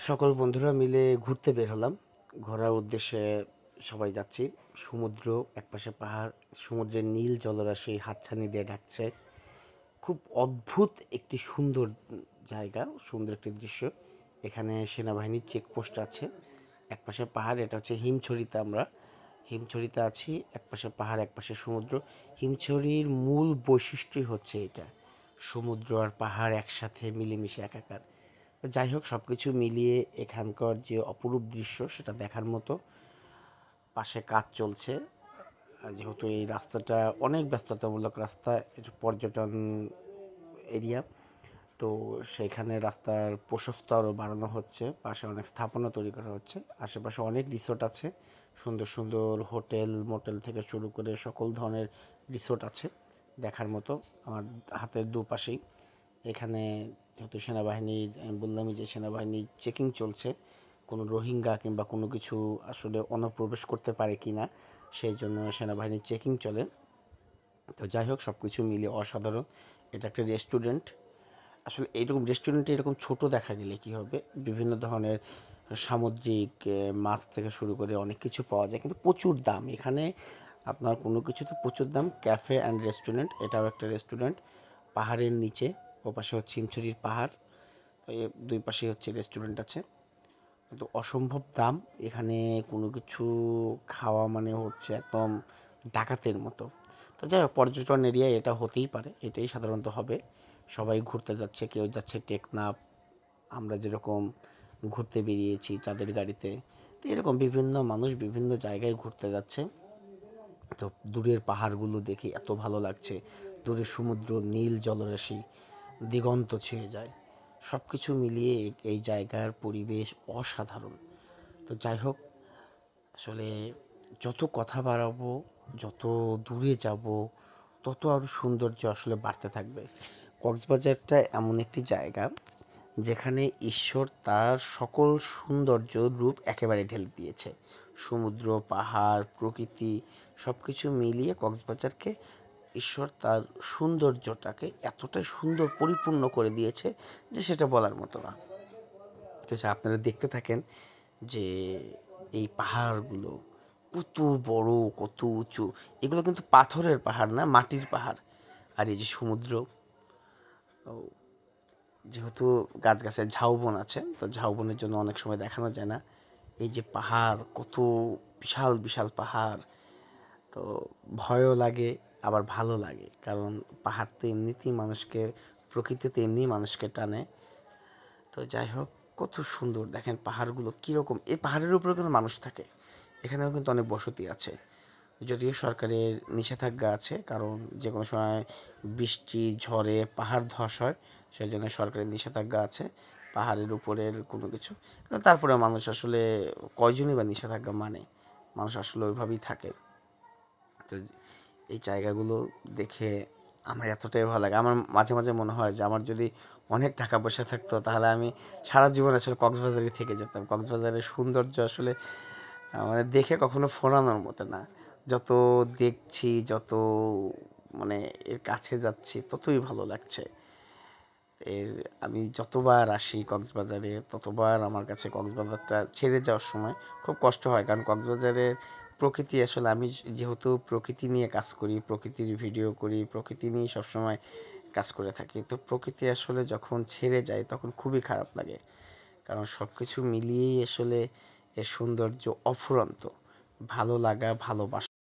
সকল বন্ধুরা মিলে ঘুরতে বের হলাম। ঘোরার উদ্দেশ্যে সবাই যাচ্ছি। সমুদ্র, একপাশে পাহাড়, সমুদ্রের নীল জলরাশি হাতছানি দিয়ে ঢাকছে। খুব অদ্ভুত একটি সুন্দর জায়গা, সুন্দর একটি দৃশ্য। এখানে সেনাবাহিনীর চেকপোস্ট আছে। একপাশে পাহাড়, এটা হচ্ছে হিমছড়িতে। আমরা হিমছড়িতে আছি, একপাশে পাহাড় একপাশে সমুদ্র। হিমছড়ির মূল বৈশিষ্ট্যই হচ্ছে এটা, সমুদ্র আর পাহাড় একসাথে মিলেমিশে একাকার। যাই হোক, সব কিছু মিলিয়ে এখানকার যে অপরূপ দৃশ্য সেটা দেখার মতো। পাশে কাজ চলছে, যেহেতু এই রাস্তাটা অনেক ব্যস্ততামূলক রাস্তা, এটা পর্যটন এরিয়া, তো সেখানে রাস্তার প্রশস্ত আরও বাড়ানো হচ্ছে। পাশে অনেক স্থাপনা তৈরি করা হচ্ছে। আশেপাশে অনেক রিসোর্ট আছে, সুন্দর সুন্দর হোটেল মোটেল থেকে শুরু করে সকল ধরনের রিসোর্ট আছে দেখার মতো আমার হাতের দুপাশেই। এখানে যেহেতু সেনাবাহিনীর, আমি বললামই যে সেনাবাহিনীর চেকিং চলছে, কোনো রোহিঙ্গা কিংবা কোনো কিছু আসলে অনুপ্রবেশ করতে পারে কি না, সেই জন্য সেনাবাহিনীর চেকিং চলে। তো যাই হোক, সব কিছু মিলিয়ে অসাধারণ। এটা একটা রেস্টুরেন্ট। আসলে এইরকম রেস্টুরেন্টে এরকম ছোট দেখা গেলে কী হবে, বিভিন্ন ধরনের সামুদ্রিক মাছ থেকে শুরু করে অনেক কিছু পাওয়া যায়, কিন্তু প্রচুর দাম এখানে। আপনার কোনো কিছুতে প্রচুর দাম। ক্যাফে অ্যান্ড রেস্টুরেন্ট, এটাও একটা রেস্টুরেন্ট পাহাড়ের নিচে। ওপাশে হচ্ছে হিমছড়ির পাহাড়, দুই পাশে হচ্ছে রেস্টুরেন্ট আছে, কিন্তু অসম্ভব দাম এখানে। কোনো কিছু খাওয়া মানে হচ্ছে একদম ডাকাতের মতো। তো যাই হোক, পর্যটন এরিয়া এটা হতেই পারে, এটাই সাধারণত হবে। সবাই ঘুরতে যাচ্ছে, কেউ যাচ্ছে টেকনাফ, আমরা যেরকম ঘুরতে বেরিয়েছি চাঁদের গাড়িতে, তো এরকম বিভিন্ন মানুষ বিভিন্ন জায়গায় ঘুরতে যাচ্ছে। তো দূরের পাহাড়গুলো দেখে এত ভালো লাগছে, দূরের সমুদ্র, নীল জলরাশি দিগন্ত ছুঁয়ে যায়। সব কিছু মিলিয়ে এই জায়গার পরিবেশ অসাধারণ। তো যাই হোক, আসলে যত কথা বাড়াবো, যত দূরে যাব, তত আরও সৌন্দর্য আসলে বাড়তে থাকবে। কক্সবাজারটা এমন একটি জায়গা যেখানে ঈশ্বর তার সকল সৌন্দর্য রূপ একেবারে ঢেলে দিয়েছে। সমুদ্র, পাহাড়, প্রকৃতি সব কিছু মিলিয়ে কক্সবাজারকে ঈশ্বর তার সৌন্দর্যটাকে এতটাই সুন্দর পরিপূর্ণ করে দিয়েছে যে সেটা বলার মতো না। তো আপনারা দেখতে থাকেন যে এই পাহাড়গুলো কত বড়, কত উঁচু। এগুলো কিন্তু পাথরের পাহাড় না, মাটির পাহাড়। আর এই যে সমুদ্র, যেহেতু গাছগাছের ঝাউবন আছে, তো ঝাউবনের জন্য অনেক সময় দেখানো যায় না। এই যে পাহাড়, কত বিশাল বিশাল পাহাড়, তো ভয়ও লাগে আবার ভালো লাগে, কারণ পাহাড় তো এমনিতেই মানুষকে, প্রকৃতি তো এমনিই মানুষকে টানে। তো যাই হোক, কত সুন্দর দেখেন পাহাড়গুলো কীরকম। এই পাহাড়ের উপরে কিন্তু মানুষ থাকে, এখানেও কিন্তু অনেক বসতি আছে। যদিও সরকারের নিষেধাজ্ঞা আছে, কারণ যে কোনো সময় বৃষ্টি ঝড়ে পাহাড় ধস হয়, সেই জন্য সরকারের নিষেধাজ্ঞা আছে পাহাড়ের উপরের কোনো কিছু। কিন্তু তারপরে মানুষ আসলে কয়জনই বা নিষেধাজ্ঞা মানে, মানুষ আসলে ওইভাবেই থাকে। তো এই জায়গাগুলো দেখে আমার এতটাই ভালো লাগে। আমার মাঝে মাঝে মনে হয় যে আমার যদি অনেক টাকা পয়সা থাকতো, তাহলে আমি সারা জীবন আসলে কক্সবাজারে থেকে যেতাম। কক্সবাজারের সৌন্দর্য আসলে মানে দেখে কখনো ফোরানোর মতো না। যত দেখছি, যত মানে এর কাছে যাচ্ছি, ততই ভালো লাগছে। এর আমি যতবার আসি কক্সবাজারে, ততবার আমার কাছে কক্সবাজারটা ছেড়ে যাওয়ার সময় খুব কষ্ট হয়, কারণ কক্সবাজারের প্রকৃতি আসলে, আমি যেহেতু প্রকৃতি নিয়ে কাজ করি, প্রকৃতির ভিডিও করি, প্রকৃতি নিয়ে সবসময় কাজ করে থাকি, তো প্রকৃতি আসলে যখন ছেড়ে যায় তখন খুবই খারাপ লাগে, কারণ সব কিছু মিলিয়েই আসলে এর সৌন্দর্য অফুরন্ত। ভালো লাগা, ভালোবাসা।